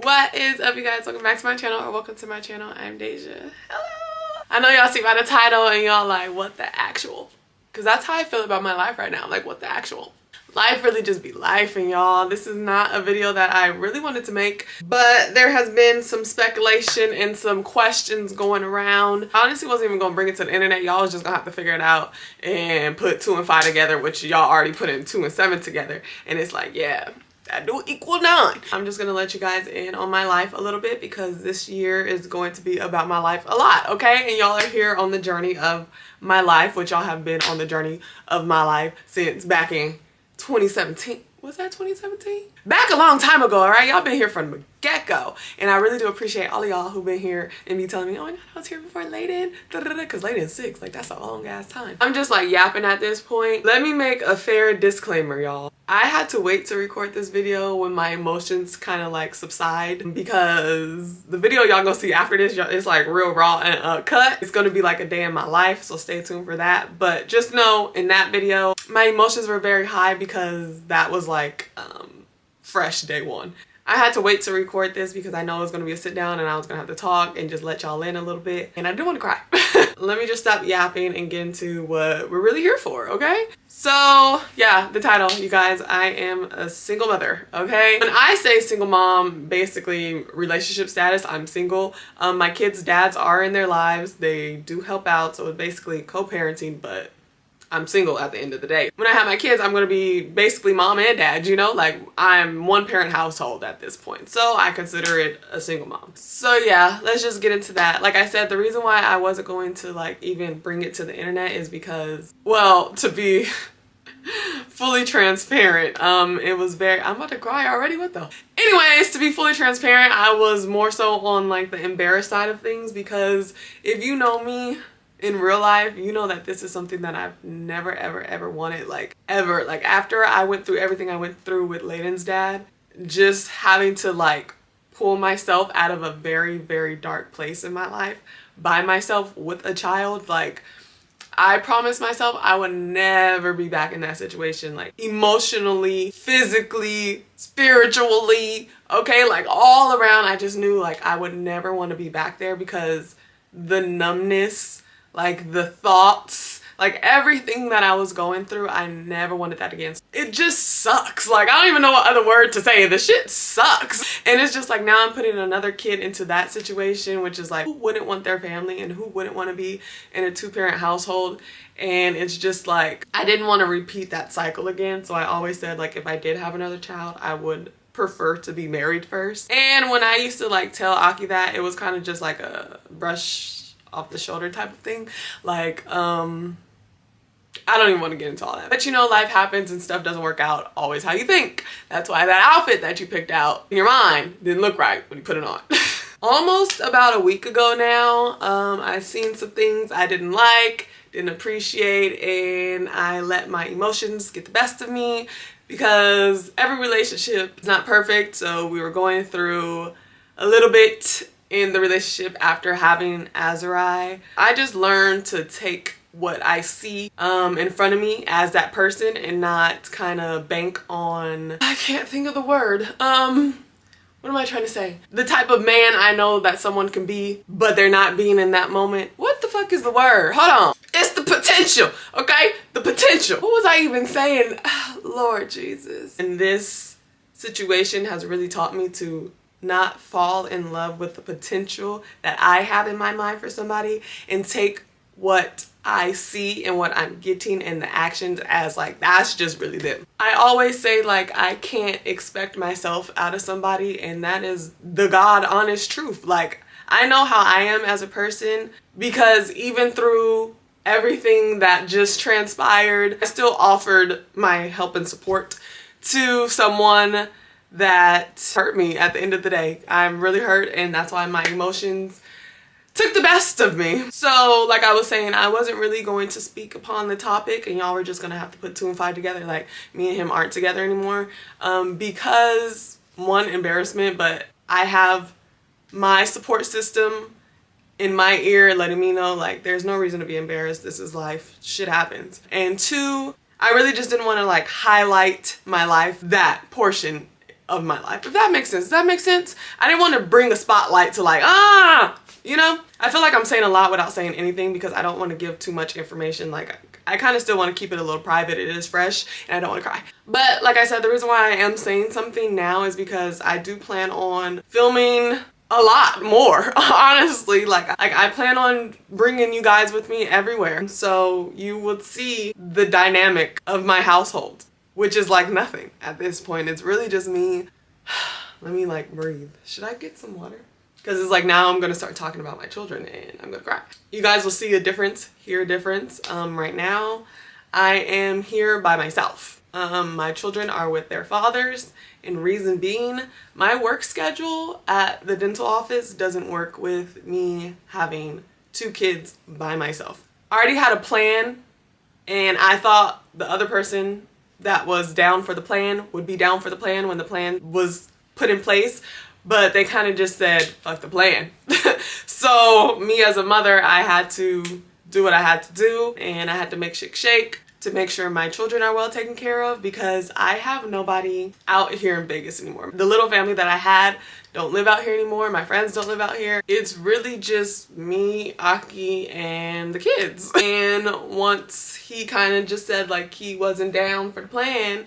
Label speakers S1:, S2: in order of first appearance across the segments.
S1: What is up, you guys? Welcome back to my channel, or welcome to my channel. I'm DeJha. Hello. I know y'all see by the title and y'all like, what the actual? Because that's how I feel about my life right now. Like, what the actual? Life really just be life, and y'all, this is not a video that I really wanted to make, but there has been some speculation and some questions going around. I honestly wasn't even gonna bring it to the internet. Y'all was just gonna have to figure it out and put 2 and 5 together, which y'all already put in 2 and 7 together, and it's like, yeah, that do equal 9. I'm just gonna let you guys in on my life a little bit because this year is going to be about my life a lot, okay? And y'all are here on the journey of my life, which y'all have been on the journey of my life since back in 2017. Was that 2017? Back a long time ago, all right? Y'all been here from the get-go. And I really do appreciate all of y'all who've been here and be telling me, oh my God, I was here before Layden. Because Layden's 6, like that's a long ass time. I'm just like yapping at this point. Let me make a fair disclaimer, y'all. I had to wait to record this video when my emotions kind of like subside, because the video y'all gonna see after this is like real raw and uncut. It's gonna be like a day in my life, so stay tuned for that. But just know in that video, my emotions were very high because that was like fresh day one. I had to wait to record this because I know it was going to be a sit down and I was going to have to talk and just let y'all in a little bit. And I do want to cry. Let me just stop yapping and get into what we're really here for, okay? So yeah, the title, you guys, I am a single mother, okay? When I say single mom, basically relationship status, I'm single. My kids' dads are in their lives. They do help out, so it's basically co-parenting, but I'm single at the end of the day. When I have my kids, I'm gonna be basically mom and dad, you know? Like, I'm one parent household at this point. So I consider it a single mom. So yeah, let's just get into that. Like I said, the reason why I wasn't going to like even bring it to the internet is because, well, to be fully transparent, it was very, I'm about to cry already, what the? Anyways, to be fully transparent, I was more so on like the embarrassed side of things, because if you know me, in real life, you know that this is something that I've never, ever wanted, like ever. Like after I went through everything I went through with Layden's dad, just having to like pull myself out of a very, very dark place in my life by myself with a child, like I promised myself I would never be back in that situation, like emotionally, physically, spiritually, okay, like all around. I just knew like I would never want to be back there, because the numbness, like the thoughts, like everything that I was going through, I never wanted that again. It just sucks. Like, I don't even know what other word to say. The shit sucks. And it's just like, now I'm putting another kid into that situation, which is like, who wouldn't want their family and who wouldn't want to be in a 2-parent household? And it's just like, I didn't want to repeat that cycle again. So I always said, like, if I did have another child, I would prefer to be married first. And when I used to like tell Aki that, it was kind of just like a brush off the shoulder type of thing. Like, I don't even want to get into all that. But you know, life happens and stuff doesn't work out always how you think. That's why that outfit that you picked out in your mind didn't look right when you put it on. Almost about a week ago now, I seen some things I didn't like, didn't appreciate, and I let my emotions get the best of me, because every relationship is not perfect. So we were going through a little bit in the relationship after having Azari. I just learned to take what I see in front of me as that person and not kind of bank on, I can't think of the word. What am I trying to say? The type of man I know that someone can be, but they're not being in that moment. What the fuck is the word? Hold on. It's the potential, okay? The potential. What was I even saying? Lord Jesus. And this situation has really taught me to not fall in love with the potential that I have in my mind for somebody, and take what I see and what I'm getting in the actions as like, that's just really them. I always say like, I can't expect myself out of somebody, and that is the God honest truth. Like, I know how I am as a person, because even through everything that just transpired, I still offered my help and support to someone that hurt me at the end of the day. I'm really hurt, and that's why my emotions took the best of me. So like I was saying, I wasn't really going to speak upon the topic, and y'all were just gonna have to put 2 and 5 together, like me and him aren't together anymore, because one, embarrassment, but I have my support system in my ear letting me know like there's no reason to be embarrassed, this is life, shit happens. And 2, I really just didn't want to like highlight my life, that portion of my life, if that makes sense. Does that make sense? I didn't want to bring a spotlight to like, you know? I feel like I'm saying a lot without saying anything because I don't want to give too much information. Like, I kind of still want to keep it a little private. It is fresh and I don't want to cry. But like I said, the reason why I am saying something now is because I do plan on filming a lot more, honestly. Like I plan on bringing you guys with me everywhere. So you would see the dynamic of my household, which is like nothing at this point. It's really just me. Let me like breathe. Should I get some water? Because it's like now I'm going to start talking about my children and I'm going to cry. You guys will see a difference, hear a difference. Right now, I am here by myself. My children are with their fathers, and reason being, my work schedule at the dental office doesn't work with me having 2 kids by myself. I already had a plan, and I thought the other person that was down for the plan would be down for the plan when the plan was put in place. But they kind of just said, fuck the plan. So me as a mother, I had to do what I had to do, and I had to make shit shake to make sure my children are well taken care of because I have nobody out here in Vegas anymore. The little family that I had don't live out here anymore. My friends don't live out here. It's really just me, Aki, and the kids. And once he kind of just said like he wasn't down for the plan,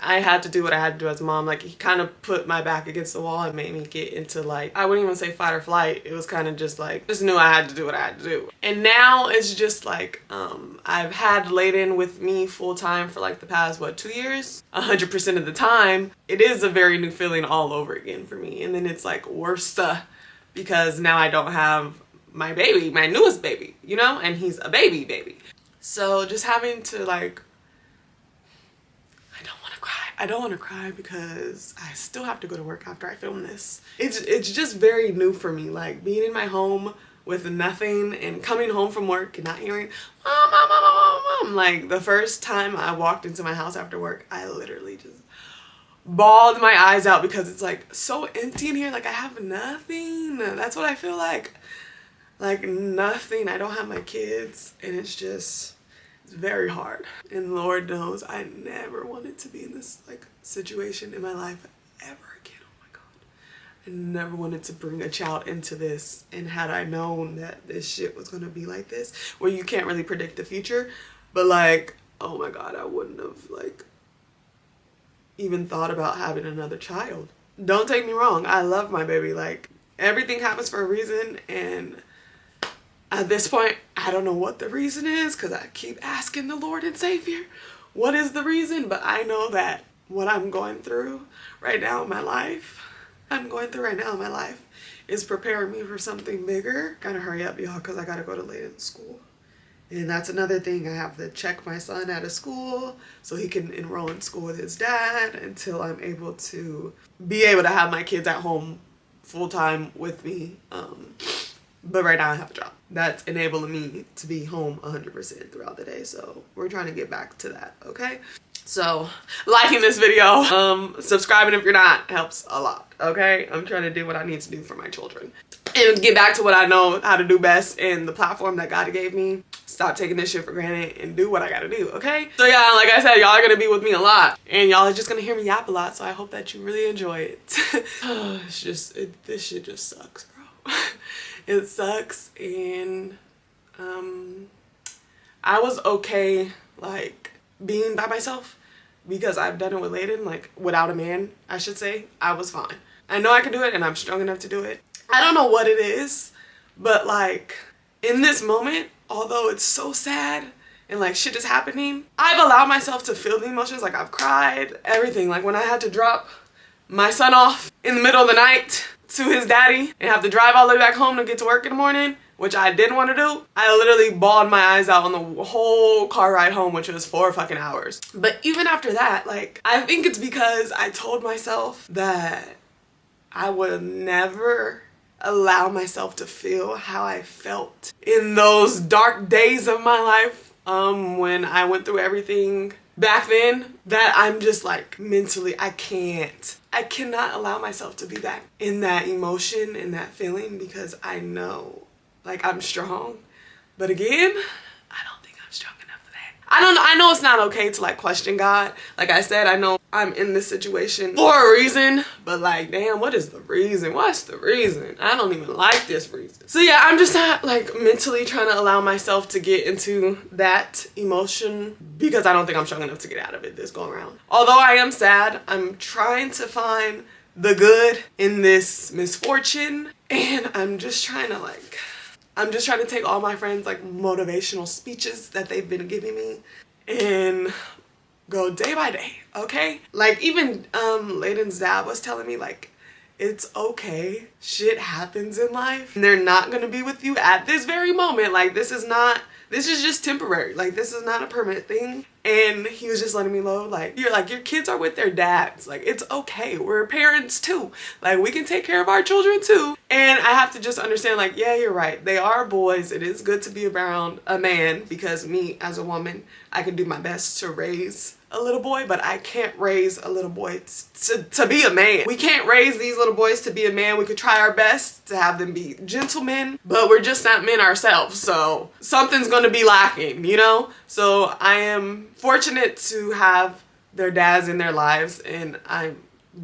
S1: I had to do what I had to do as a mom. Like, he kind of put my back against the wall and made me get into like, I wouldn't even say fight or flight. It was kind of just like, just knew I had to do what I had to do. And now it's just like, I've had Layden with me full time for like the past, what, 2 years? 100% of the time. It is a very new feeling all over again for me. And then it's like worse because now I don't have my baby, my newest baby, you know? And he's a baby. So just having to like, I don't want to cry because I still have to go to work after I film this. It's just very new for me, like being in my home with nothing and coming home from work and not hearing mom, mom, mom, mom, mom. Like the first time I walked into my house after work, I literally just bawled my eyes out because it's like so empty in here. Like I have nothing. That's what I feel like nothing. I don't have my kids, and it's just, it's very hard. And Lord knows I never wanted to be in this like situation in my life ever again. Oh my God. I never wanted to bring a child into this. And had I known that this shit was gonna be like this, where you can't really predict the future, but like, oh my God, I wouldn't have like even thought about having another child. Don't take me wrong, I love my baby. Like everything happens for a reason, and at this point, I don't know what the reason is because I keep asking the Lord and Savior, what is the reason? But I know that what I'm going through right now in my life, is preparing me for something bigger. Gotta hurry up, y'all, because I gotta go to Layden's school. And that's another thing. I have to check my son out of school so he can enroll in school with his dad until I'm able to have my kids at home full time with me. But right now I have a job that's enabling me to be home 100% throughout the day. So we're trying to get back to that, okay? So liking this video, subscribing if you're not, helps a lot, okay? I'm trying to do what I need to do for my children and get back to what I know how to do best in the platform that God gave me. Stop taking this shit for granted and do what I gotta do, okay? So yeah, like I said, y'all are gonna be with me a lot and y'all are just gonna hear me yap a lot. So I hope that you really enjoy it. This shit just sucks, bro. It sucks. And I was okay like being by myself because I've done it with Layden, like without a man, I should say. I was fine. I know I can do it and I'm strong enough to do it. I don't know what it is, but like in this moment, although it's so sad and like shit is happening, I've allowed myself to feel the emotions. Like I've cried, everything. Like when I had to drop my son off in the middle of the night to his daddy and have to drive all the way back home to get to work in the morning, which I didn't want to do, I literally bawled my eyes out on the whole car ride home, which was 4 fucking hours. But even after that, like, I think it's because I told myself that I would never allow myself to feel how I felt in those dark days of my life, when I went through everything back then, that I'm just like mentally, I cannot allow myself to be back in that emotion and that feeling because I know like I'm strong. But again, I don't think I'm strong enough for that. I know it's not okay to like question God. Like I said, I know I'm in this situation for a reason, but like, damn, what is the reason? What's the reason? I don't even like this reason. So yeah, I'm just not like mentally trying to allow myself to get into that emotion because I don't think I'm strong enough to get out of it this go around. Although I am sad, I'm trying to find the good in this misfortune, and I'm just trying to take all my friends like motivational speeches that they've been giving me and go day by day, okay? Like even Layden's dad was telling me like, it's okay, shit happens in life and they're not gonna be with you at this very moment. Like this is just temporary. Like this is not a permanent thing. And he was just letting me know like, your kids are with their dads. Like it's okay, we're parents too. Like we can take care of our children too. And I have to just understand like, yeah, you're right, they are boys. It is good to be around a man because me as a woman, I can do my best to raise a little boy, but I can't raise a little boy to be a man. We can't raise these little boys to be a man. We could try our best to have them be gentlemen, but we're just not men ourselves. So something's gonna be lacking, you know? So I am fortunate to have their dads in their lives, and I'm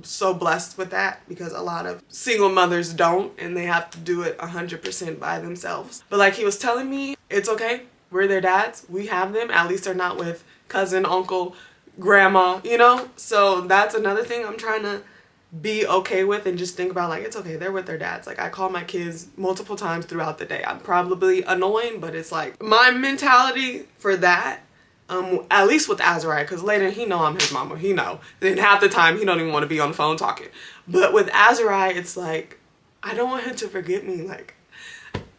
S1: so blessed with that because a lot of single mothers don't, and they have to do it 100% by themselves. But like he was telling me, it's okay. We're their dads. We have them. At least they're not with cousin, uncle, grandma, you know? So that's another thing I'm trying to be okay with and just think about like, it's okay, they're with their dads. Like I call my kids multiple times throughout the day. I'm probably annoying, but it's like my mentality for that, at least with Azariah, because later he know I'm his mama, he know. Then half the time he don't even want to be on the phone talking. But with Azariah, it's like, I don't want him to forget me. Like,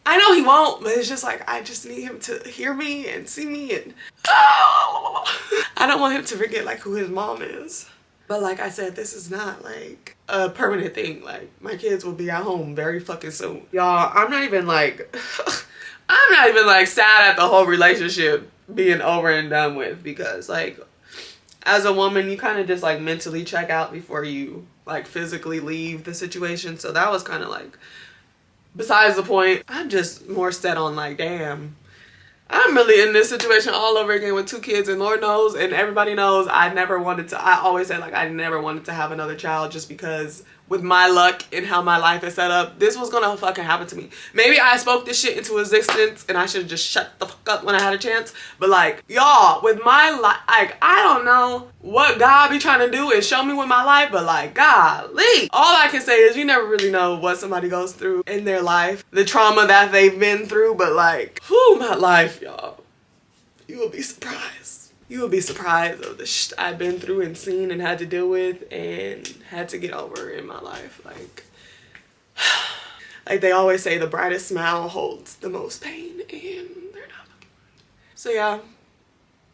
S1: I know he won't, but it's just like, I just need him to hear me and see me and I don't want him to forget like who his mom is. But like I said, this is not like a permanent thing. Like my kids will be at home very fucking soon. Y'all, I'm not even like sad at the whole relationship being over and done with, because like as a woman, you kind of just like mentally check out before you like physically leave the situation. So that was kind of like besides the point. I'm just more set on like, damn, I'm really in this situation all over again with 2 kids, and Lord knows and everybody knows I always said like I never wanted to have another child, just because with my luck and how my life is set up, this was gonna fucking happen to me. Maybe I spoke this shit into existence and I should have just shut the fuck up when I had a chance. But like, y'all, with my life, like, I don't know what God be trying to do and show me with my life, but like, golly. All I can say is you never really know what somebody goes through in their life, the trauma that they've been through, but like, whew, my life, y'all. You will be surprised. You will be surprised of the shit I've been through and seen and had to deal with and had to get over in my life. Like they always say, the brightest smile holds the most pain, and they're not fucking lying. So yeah,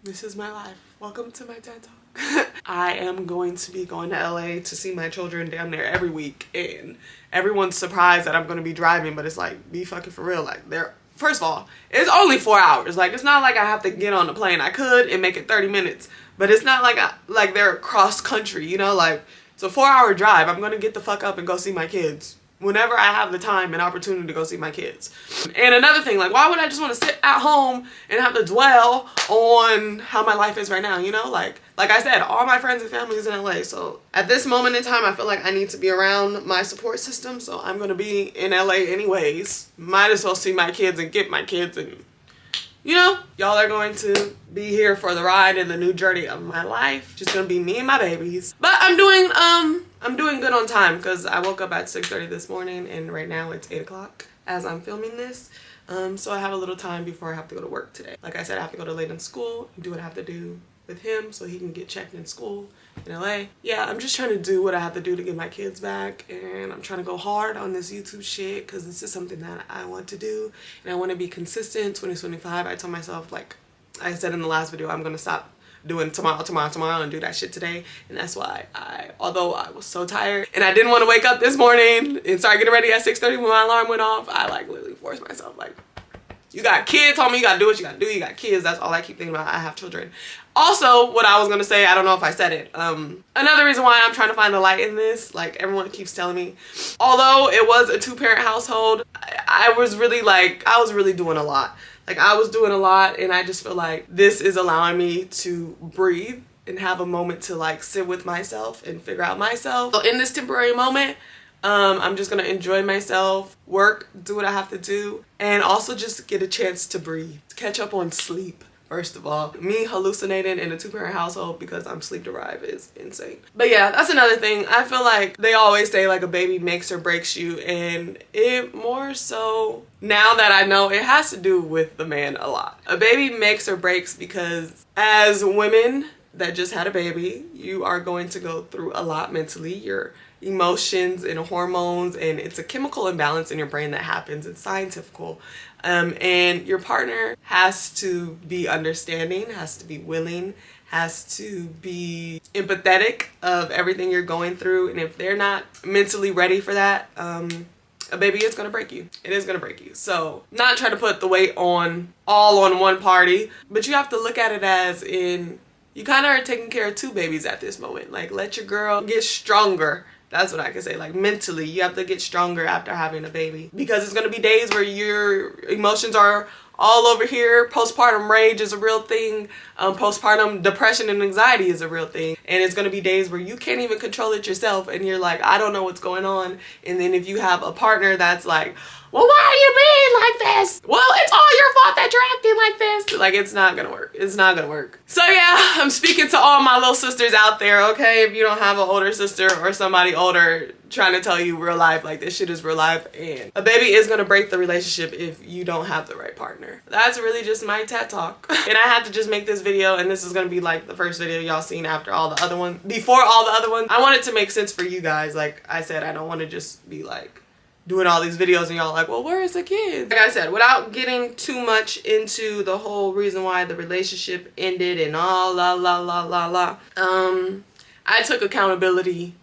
S1: this is my life. Welcome to my TED Talk. I am going to be going to LA to see my children damn near every week, and everyone's surprised that I'm going to be driving, but it's like, be fucking for real. Like first of all, it's only 4 hours. Like, it's not like I have to get on the plane. I could and make it 30 minutes, but it's not like they're cross country, you know? Like, it's a 4-hour drive. I'm gonna get the fuck up and go see my kids whenever I have the time and opportunity to go see my kids. And another thing, like, why would I just want to sit at home and have to dwell on how my life is right now, you know? Like I said, all my friends and family is in LA, so at this moment in time, I feel like I need to be around my support system, so I'm gonna be in LA anyways. Might as well see my kids and get my kids, and you know, y'all are going to be here for the ride in the new journey of my life. Just gonna be me and my babies. But I'm doing good on time, because I woke up at 6:30 this morning, and right now it's 8 o'clock as I'm filming this. So I have a little time before I have to go to work today. Like I said, I have to go to Layden's school and do what I have to do with him so he can get checked in school in LA. Yeah, I'm just trying to do what I have to do to get my kids back, and I'm trying to go hard on this YouTube shit because this is something that I want to do and I want to be consistent. 2025, I told myself, like I said in the last video, I'm gonna stop doing tomorrow and do that shit today. And that's why although I was so tired and I didn't want to wake up this morning and start getting ready at 6:30 when my alarm went off, I like literally forced myself, like, you got kids, homie, you gotta do what you gotta do. You got kids. That's all I keep thinking about. I have children. Also, what I was gonna say, I don't know if I said it. Another reason why I'm trying to find the light in this, like everyone keeps telling me, although it was a 2-parent household, I was really doing a lot. Like I was doing a lot and I just feel like this is allowing me to breathe and have a moment to like sit with myself and figure out myself. So in this temporary moment, I'm just gonna enjoy myself, work, do what I have to do, and also just get a chance to breathe, catch up on sleep. First of all, me hallucinating in a 2-parent household because I'm sleep deprived is insane. But yeah, that's another thing. I feel like they always say like a baby makes or breaks you, and it more so now that I know it has to do with the man a lot. A baby makes or breaks because as women that just had a baby, you are going to go through a lot mentally. Your emotions and hormones, and it's a chemical imbalance in your brain that happens. It's scientific. And your partner has to be understanding, has to be willing, has to be empathetic of everything you're going through. And if they're not mentally ready for that, a baby is gonna break you. It is gonna break you. So not trying to put the weight all on one party, but you have to look at it as in, you kind of are taking care of 2 babies at this moment. Like let your girl get stronger. That's what I can say. Like mentally, you have to get stronger after having a baby, because it's going to be days where your emotions are all over here. Postpartum rage is a real thing. Postpartum depression and anxiety is a real thing. And it's going to be days where you can't even control it yourself. And you're like, I don't know what's going on. And then if you have a partner that's like, well, why are you being like this? Well, it's all your fault that you're acting like this. Like, it's not gonna work. It's not gonna work. So yeah, I'm speaking to all my little sisters out there, okay? If you don't have an older sister or somebody older trying to tell you real life, like this shit is real life, and a baby is gonna break the relationship if you don't have the right partner. That's really just my TED talk. And I had to just make this video, and this is gonna be like the first video y'all seen after all the other ones. Before all the other ones, I want it to make sense for you guys. Like I said, I don't want to just be like doing all these videos and y'all like, well, where is the kids? Like I said, without getting too much into the whole reason why the relationship ended and all la. I took accountability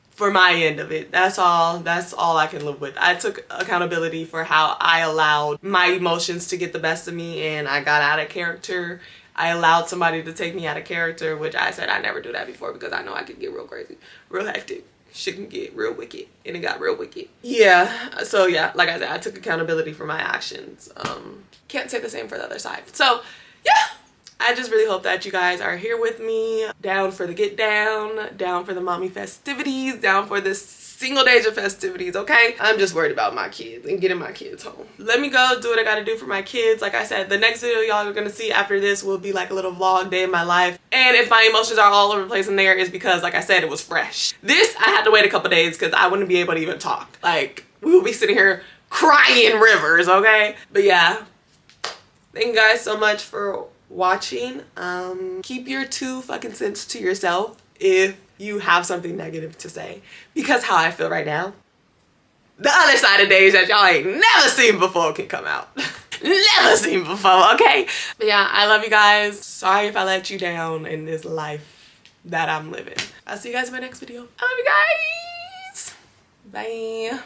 S1: for my end of it. That's all I can live with. I took accountability for how I allowed my emotions to get the best of me, and I got out of character. I allowed somebody to take me out of character, which I said I never do that before because I know I could get real crazy, real hectic. Shit can get real wicked, and it got real wicked. Yeah, so yeah, like I said, I took accountability for my actions. Can't say the same for the other side. So yeah, I just really hope that you guys are here with me, down for the get down for the mommy festivities, down for this single days of festivities, okay? I'm just worried about my kids and getting my kids home. Let me go do what I gotta do for my kids. Like I said, the next video y'all are gonna see after this will be like a little vlog day in my life. And if my emotions are all over the place in there, is because, like I said, it was fresh. This, I had to wait a couple days because I wouldn't be able to even talk. Like, we will be sitting here crying rivers, okay? But yeah, thank you guys so much for watching. Keep your 2 fucking cents to yourself if you have something negative to say, because how I feel right now, the other side of days that y'all ain't never seen before can come out. Never seen before, okay? But yeah, I love you guys. Sorry if I let you down in this life that I'm living. I'll see you guys in my next video. I love you guys. Bye.